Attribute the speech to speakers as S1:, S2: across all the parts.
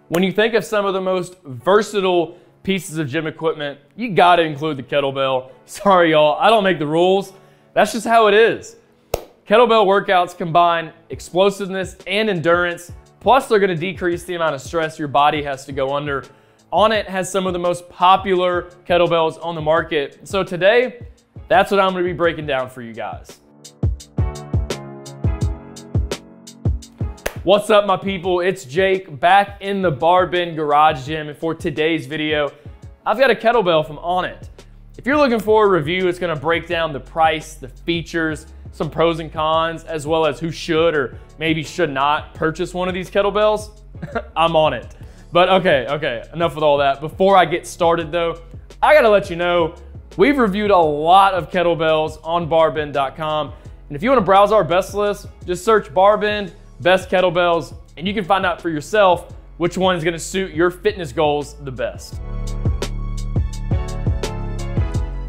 S1: When you think of some of the most versatile pieces of gym equipment, you gotta include the kettlebell. Sorry y'all, I don't make the rules. That's just how it is. Kettlebell workouts combine explosiveness and endurance, plus they're gonna decrease the amount of stress your body has to go under. Onnit has some of the most popular kettlebells on the market. So today, that's what I'm gonna be breaking down for you guys. What's up, my people? It's Jake back in the BarBend garage gym, and for today's video, I've got a kettlebell from Onnit. If you're looking for a review, it's gonna break down the price, the features, some pros and cons, as well as who should or maybe should not purchase one of these kettlebells. I'm on it. But okay, enough with all that. Before I get started though, I gotta let you know, we've reviewed a lot of kettlebells on BarBend.com. And if you wanna browse our best list, just search BarBend, best kettlebells, and you can find out for yourself which one is gonna suit your fitness goals the best.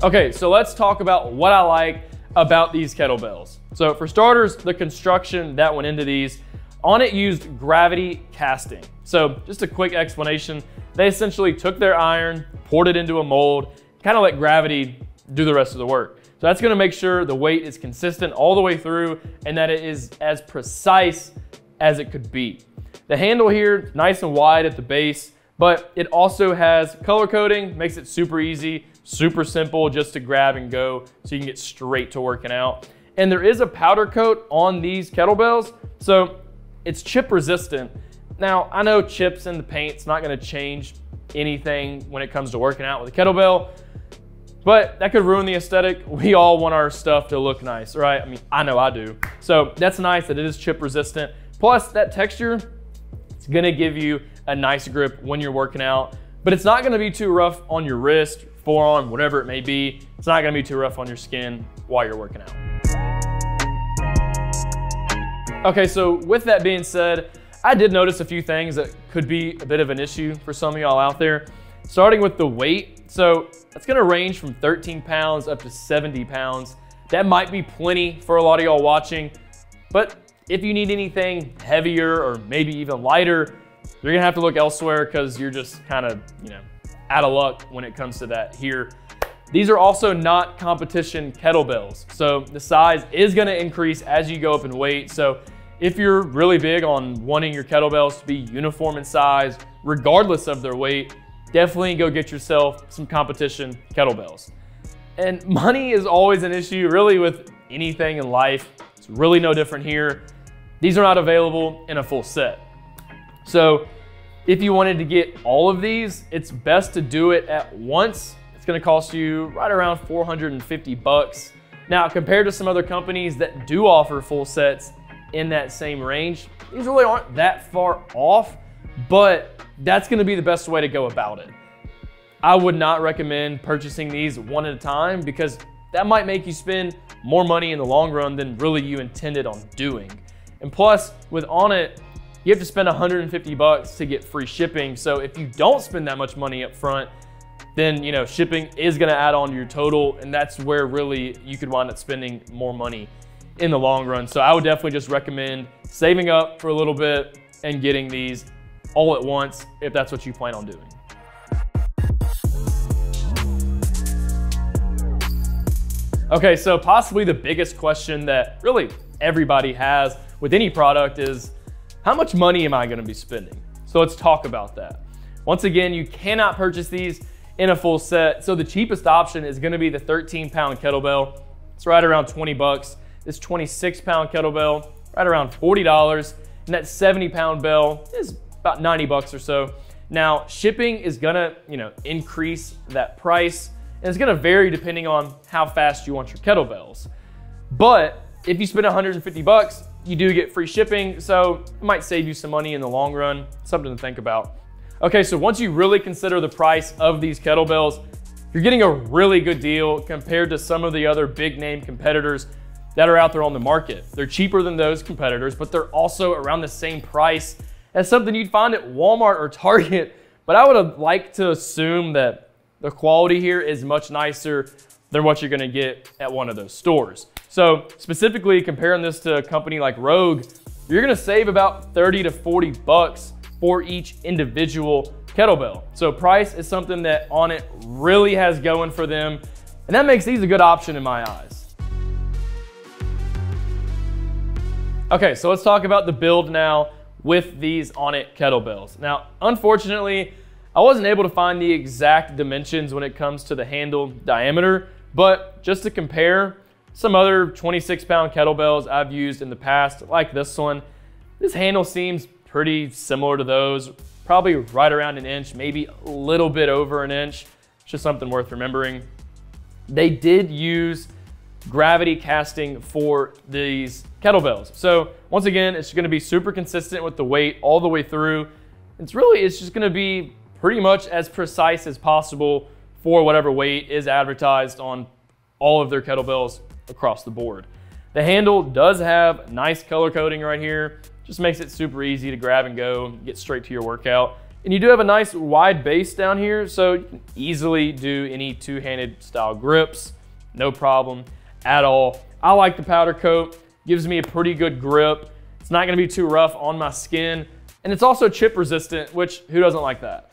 S1: Okay, so let's talk about what I like about these kettlebells. So for starters, the construction that went into these. Onnit used gravity casting. So just a quick explanation, they essentially took their iron, poured it into a mold, kind of let gravity do the rest of the work. So that's gonna make sure the weight is consistent all the way through and that it is as precise as it could be. The handle here, nice and wide at the base, but it also has color coding, makes it super easy, super simple just to grab and go so you can get straight to working out. And there is a powder coat on these kettlebells, so it's chip resistant. Now, I know chips in the paint's not gonna change anything when it comes to working out with a kettlebell, but that could ruin the aesthetic. We all want our stuff to look nice, right? I mean, I know I do. So that's nice that it is chip resistant. Plus that texture, it's gonna give you a nice grip when you're working out, but it's not gonna be too rough on your wrist, forearm, whatever it may be. It's not gonna be too rough on your skin while you're working out. Okay, so with that being said, I did notice a few things that could be a bit of an issue for some of y'all out there. Starting with the weight. So it's gonna range from 13 pounds up to 70 pounds. That might be plenty for a lot of y'all watching, but if you need anything heavier or maybe even lighter, you're gonna have to look elsewhere because you're just kind of, out of luck when it comes to that here. These are also not competition kettlebells. So the size is gonna increase as you go up in weight. So if you're really big on wanting your kettlebells to be uniform in size, regardless of their weight, definitely go get yourself some competition kettlebells. And money is always an issue really with anything in life. It's really no different here. These are not available in a full set. So if you wanted to get all of these, it's best to do it at once. It's gonna cost you right around 450 bucks. Now, compared to some other companies that do offer full sets in that same range, these really aren't that far off, but that's gonna be the best way to go about it. I would not recommend purchasing these one at a time because that might make you spend more money in the long run than really you intended on doing. And plus, with Onnit, you have to spend 150 bucks to get free shipping. So if you don't spend that much money up front, then shipping is gonna add on to your total, and that's where really you could wind up spending more money in the long run. So I would definitely just recommend saving up for a little bit and getting these all at once if that's what you plan on doing. Okay, so possibly the biggest question that really everybody has with any product is, how much money am I gonna be spending? So let's talk about that. Once again, you cannot purchase these in a full set. So the cheapest option is gonna be the 13-pound kettlebell. It's right around 20 bucks. This 26-pound kettlebell, right around $40. And that 70-pound bell is about 90 bucks or so. Now, shipping is gonna, increase that price, and it's gonna vary depending on how fast you want your kettlebells. But if you spend 150 bucks, you do get free shipping, so it might save you some money in the long run. Something to think about. Okay, so once you really consider the price of these kettlebells, you're getting a really good deal compared to some of the other big name competitors that are out there on the market. They're cheaper than those competitors, but they're also around the same price as something you'd find at Walmart or Target. But I would have liked to assume that the quality here is much nicer than what you're gonna get at one of those stores. So specifically comparing this to a company like Rogue, you're gonna save about 30 to 40 bucks for each individual kettlebell. So price is something that Onnit really has going for them, and that makes these a good option in my eyes. Okay, so let's talk about the build now with these Onnit kettlebells. Now, unfortunately, I wasn't able to find the exact dimensions when it comes to the handle diameter, but just to compare some other 26-pound kettlebells I've used in the past, like this one, this handle seems pretty similar to those, probably right around an inch, maybe a little bit over an inch. It's just something worth remembering. They did use gravity casting for these kettlebells. So once again, it's gonna be super consistent with the weight all the way through. It's just gonna be pretty much as precise as possible for whatever weight is advertised on all of their kettlebells across the board. The handle does have nice color coding right here. Just makes it super easy to grab and go, get straight to your workout. And you do have a nice wide base down here, so you can easily do any two-handed style grips, no problem at all. I like the powder coat, gives me a pretty good grip. It's not gonna be too rough on my skin, and it's also chip resistant, which who doesn't like that?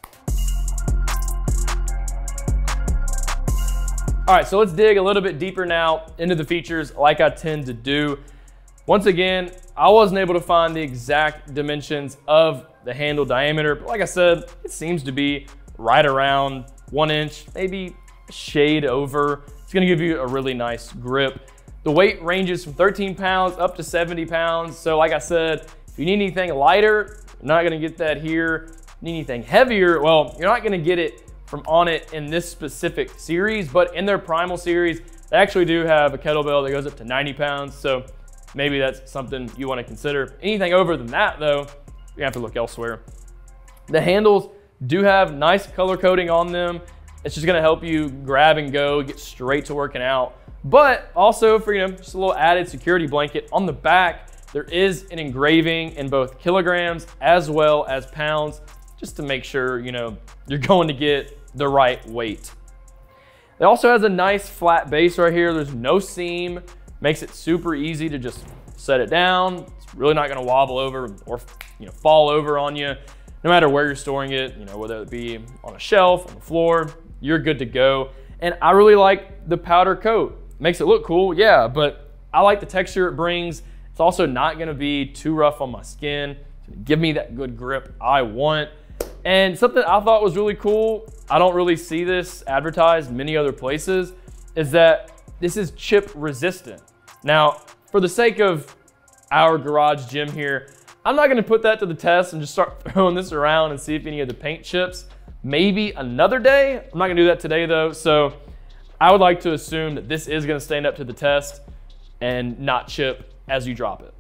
S1: All right, so let's dig a little bit deeper now into the features like I tend to do. Once again, I wasn't able to find the exact dimensions of the handle diameter, but like I said, it seems to be right around 1 inch, maybe a shade over. It's gonna give you a really nice grip. The weight ranges from 13 pounds up to 70 pounds. So like I said, if you need anything lighter, you're not gonna get that here. If you need anything heavier, well, you're not gonna get it from Onnit in this specific series, but in their Primal series, they actually do have a kettlebell that goes up to 90 pounds. So maybe that's something you want to consider. Anything over than that though, you have to look elsewhere. The handles do have nice color coding on them. It's just gonna help you grab and go, get straight to working out. But also for, just a little added security blanket on the back, there is an engraving in both kilograms as well as pounds, just to make sure, you're going to get the right weight. It also has a nice flat base right here. There's no seam, makes it super easy to just set it down. It's really not gonna wobble over or fall over on you. No matter where you're storing it, whether it be on a shelf, on the floor, you're good to go. And I really like the powder coat. Makes it look cool, yeah, but I like the texture it brings. It's also not gonna be too rough on my skin. It's gonna give me that good grip I want. And something I thought was really cool, I don't really see this advertised many other places, is that this is chip resistant. Now, for the sake of our garage gym here, I'm not gonna put that to the test and just start throwing this around and see if any of the paint chips. Maybe another day. I'm not gonna do that today though, so I would like to assume that this is gonna stand up to the test and not chip as you drop it.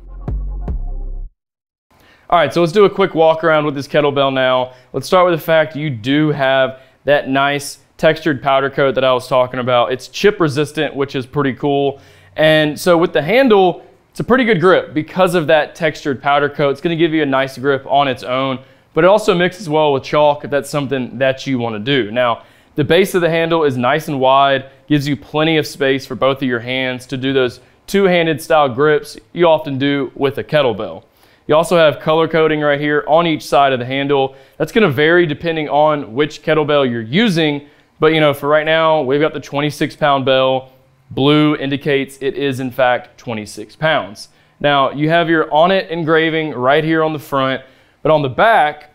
S1: All right, so let's do a quick walk around with this kettlebell now. Let's start with the fact you do have that nice textured powder coat that I was talking about. It's chip resistant, which is pretty cool. And so with the handle, it's a pretty good grip because of that textured powder coat. It's gonna give you a nice grip on its own, but it also mixes well with chalk if that's something that you wanna do. Now, the base of the handle is nice and wide, gives you plenty of space for both of your hands to do those two-handed style grips you often do with a kettlebell. You also have color coding right here on each side of the handle. That's gonna vary depending on which kettlebell you're using, but for right now, we've got the 26-pound bell. Blue indicates it is in fact 26 pounds. Now, you have your Onnit engraving right here on the front, but on the back,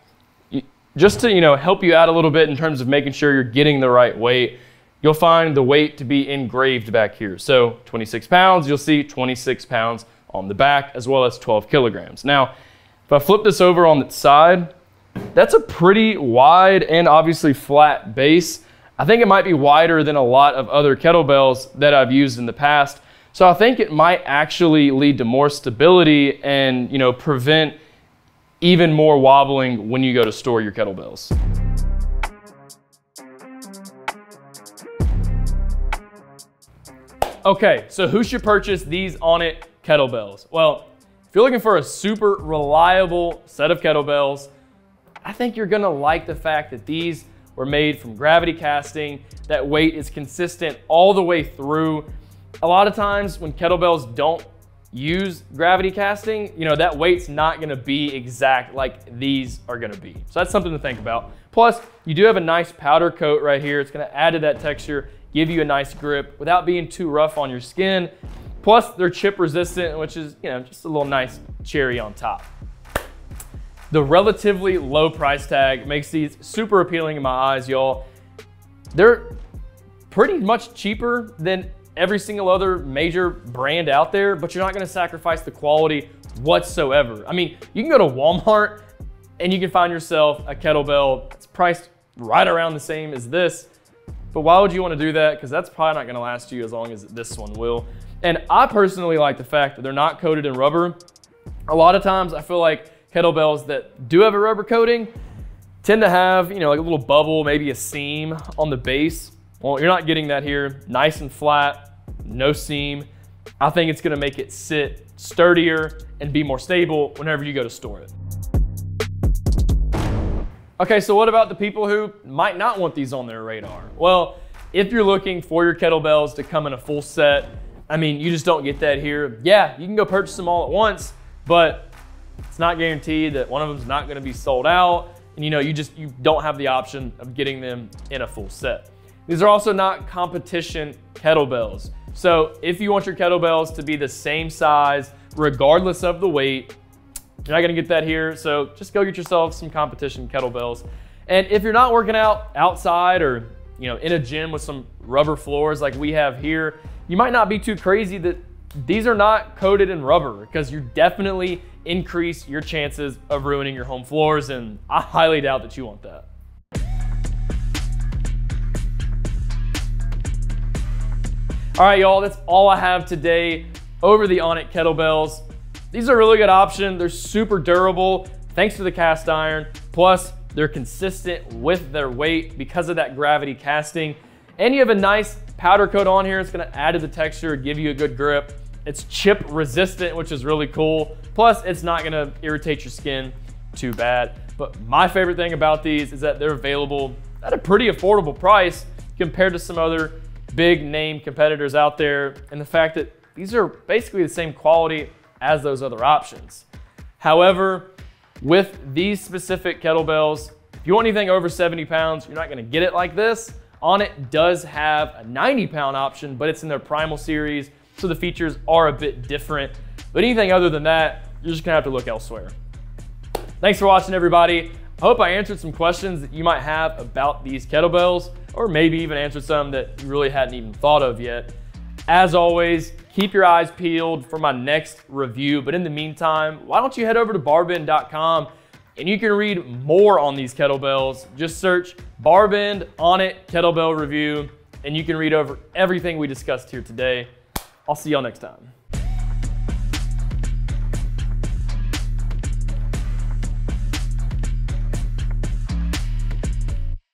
S1: just to help you out a little bit in terms of making sure you're getting the right weight, you'll find the weight to be engraved back here. So 26 pounds, you'll see 26 pounds on the back, as well as 12 kilograms. Now, if I flip this over on its side, that's a pretty wide and obviously flat base. I think it might be wider than a lot of other kettlebells that I've used in the past. So I think it might actually lead to more stability and prevent even more wobbling when you go to store your kettlebells. Okay, so who should purchase these Onnit kettlebells? Well, if you're looking for a super reliable set of kettlebells, I think you're gonna like the fact that these were made from gravity casting. That weight is consistent all the way through. A lot of times when kettlebells don't use gravity casting, you know, that weight's not gonna be exact like these are gonna be. So that's something to think about. Plus, you do have a nice powder coat right here. It's gonna add to that texture, give you a nice grip without being too rough on your skin. Plus, they're chip resistant, which is, you know, just a little nice cherry on top. The relatively low price tag makes these super appealing in my eyes, y'all. They're pretty much cheaper than every single other major brand out there, but you're not gonna sacrifice the quality whatsoever. I mean, you can go to Walmart and you can find yourself a kettlebell that's priced right around the same as this, but why would you wanna do that? Because that's probably not gonna last you as long as this one will. And I personally like the fact that they're not coated in rubber. A lot of times I feel like kettlebells that do have a rubber coating tend to have, you know, like a little bubble, maybe a seam on the base. Well, you're not getting that here. Nice and flat, no seam. I think it's gonna make it sit sturdier and be more stable whenever you go to store it. Okay, so what about the people who might not want these on their radar? Well, if you're looking for your kettlebells to come in a full set, I mean, you just don't get that here. Yeah, you can go purchase them all at once, but it's not guaranteed that one of them's not gonna be sold out. And you know, you don't have the option of getting them in a full set. These are also not competition kettlebells. So if you want your kettlebells to be the same size, regardless of the weight, you're not gonna get that here. So just go get yourself some competition kettlebells. And if you're not working out outside or, you know, in a gym with some rubber floors like we have here, you might not be too crazy that these are not coated in rubber, because you definitely increase your chances of ruining your home floors. And I highly doubt that you want that. All right, y'all, that's all I have today over the Onnit Kettlebells. These are a really good option. They're super durable, thanks to the cast iron. Plus, they're consistent with their weight because of that gravity casting. And you have a nice powder coat on here. It's gonna add to the texture, give you a good grip. It's chip resistant, which is really cool. Plus, it's not gonna irritate your skin too bad. But my favorite thing about these is that they're available at a pretty affordable price compared to some other big name competitors out there, and the fact that these are basically the same quality as those other options. However, with these specific kettlebells, if you want anything over 70 pounds, you're not gonna get it like this. Onnit does have a 90-pound option, but it's in their Primal series, so the features are a bit different. But anything other than that, you're just gonna have to look elsewhere. Thanks for watching, everybody. I hope I answered some questions that you might have about these kettlebells, or maybe even answered some that you really hadn't even thought of yet. As always, keep your eyes peeled for my next review. But in the meantime, why don't you head over to BarBend.com and you can read more on these kettlebells. Just search BarBend Onnit Kettlebell Review and you can read over everything we discussed here today. I'll see y'all next time.